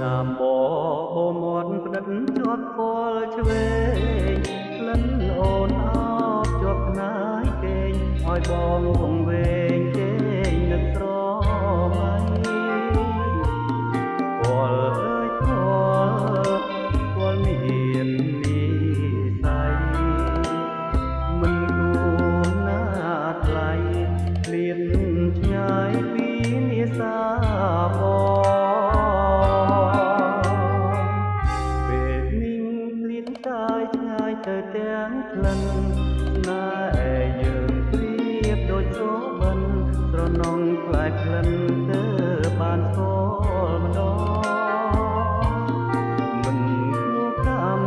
ណាមបបមាត់ផ្ដិតជាប់គល់ឆ្វេងក្លិនអូនអោបជាប់ផ្នែកគេងឲ្យបងវងវែងជេងនឹកស្រមៃគល់អើយគល់មាននិស័យមិនគួរណាថ្លៃលៀនឆ្ងាយពីនេសាបងទៅទាំងក្លិនស្នេហ៍យើងព្រៀបដូចសូបិនស្រណងខ្លាយក្លិនទៅបានស្គាល់ម្ដងមិនគួរកម្ម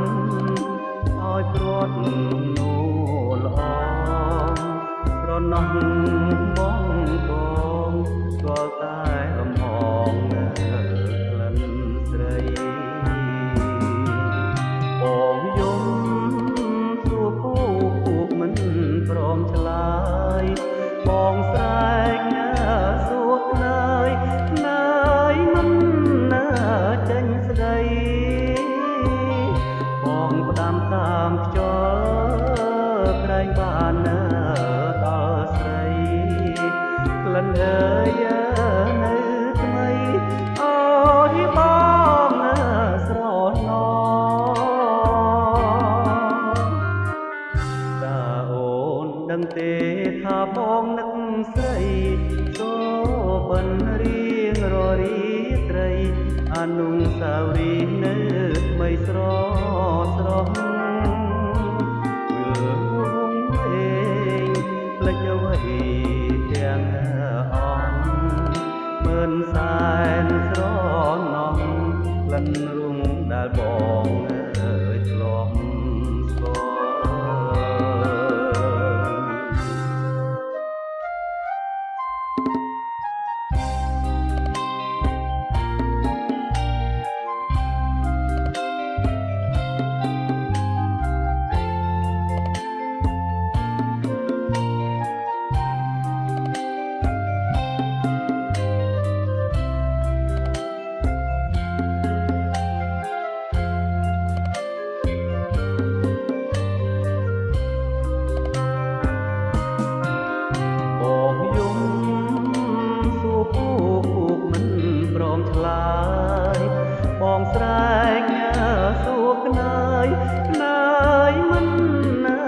ឲ្យព្រាត់នូល្អស្រណងបងបងស្គាល់តែលំហងក្លិនស្រីបងយំព្រមឆ្លើយបងស្រែកណាសួរក្នើយក្នើយមិនណាចេញស្ដីបងផ្ដាំតាមខ្យល់ក្រែងបានណាដល់ស្រីក្លិនអើយនៅថ្មីអូយបងណាស្រណោដឹងទេថាបងនឹកស្រីសូបិនរៀងររីត្រីអនុស្សាវរីយ៍នៅថ្មីស្រស់វិលវងអេងផ្លេចអ្វីទាំងអស់មិនសែនស្រណោះក្លិនរុងដែលបងអើយធ្លាប់ស្គាល់បងស្រែកណាសួរក្នើយក្នើយមិនណា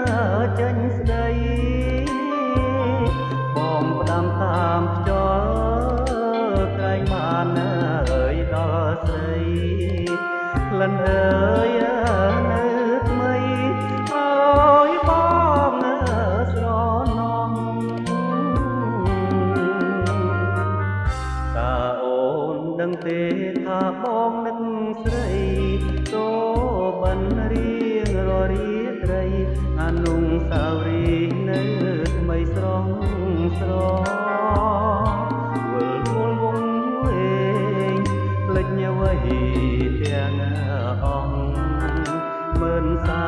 ចេញស្ដីបងផ្ដាំតាមខ្យល់ក្រែងបានណាអើយដល់ស្រីក្លិនអើយនៅថ្មីអូយបងណាស្រណំតើអូនដឹងទេថាបងនឹកស្រីសូបិនរៀងររីត្រីអនុស្សាវរីយ៍នៅថ្មីស្រស់វិលវងវែងភ្លេចអ្វីទាំងអស់មិនសែ